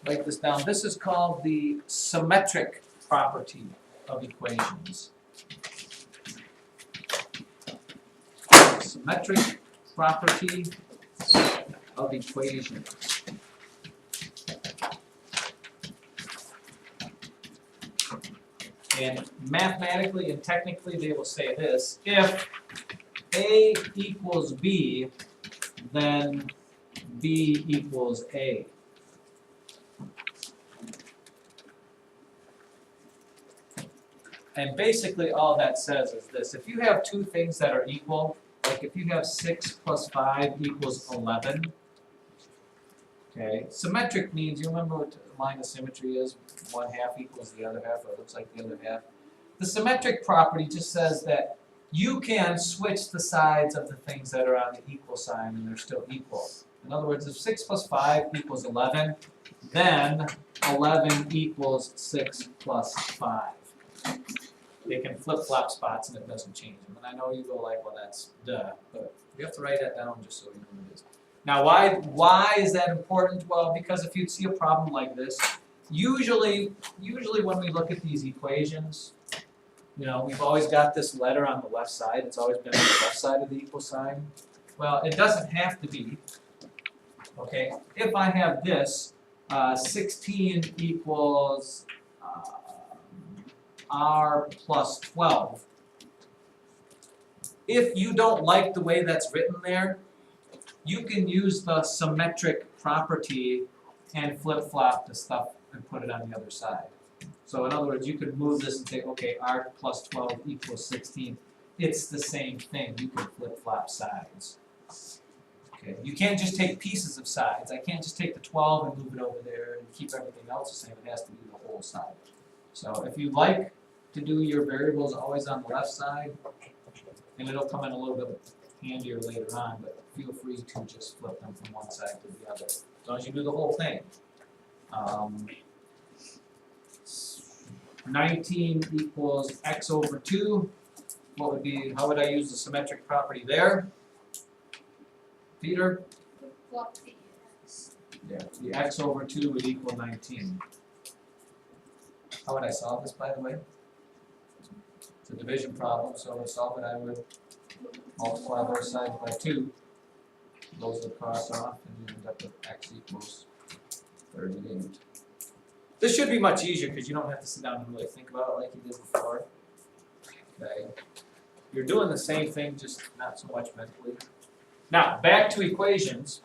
write this down. This is called the symmetric property of equations. Symmetric property of equations. And mathematically and technically they will say this: if A equals B, then B equals A. And basically all that says is this: if you have two things that are equal, like if you have 6 plus 5 equals 11, okay, symmetric means, you remember what the line of symmetry is? One half equals the other half, or it looks like the other half. The symmetric property just says that you can switch the sides of the things that are on the equal sign and they're still equal. In other words, if 6 plus 5 equals 11, then 11 equals 6 plus 5. They can flip-flop spots and it doesn't change them. And I know you go like, well, that's duh, but you have to write that down just so you know what it is. Now, why is that important? Well, because if you'd see a problem like this, usually when we look at these equations, you know, we've always got this letter on the left side. It's always been on the left side of the equal sign. Well, it doesn't have to be. Okay, if I have this, 16 equals R plus 12. If you don't like the way that's written there, you can use the symmetric property and flip-flop the stuff and put it on the other side. So in other words, you could move this and say, okay, R plus 12 equals 16. It's the same thing. You can flip-flop sides. Okay, you can't just take pieces of sides. I can't just take the 12 and move it over there and keep everything else the same. It has to be the whole side. So if you like to do your variables always on the left side, and it'll come in a little bit handier later on, but feel free to just flip them from one side to the other, as long as you do the whole thing. 19 equals x over 2. What would be, how would I use the symmetric property there? Peter? Yeah, the x over 2 would equal 19. How would I solve this, by the way? It's a division problem, so to solve it I would multiply both sides by 2. Those would cross off, and you end up with x equals 38. This should be much easier because you don't have to sit down and really think about it like you did before. Okay. You're doing the same thing, just not so much mentally. Now, back to equations.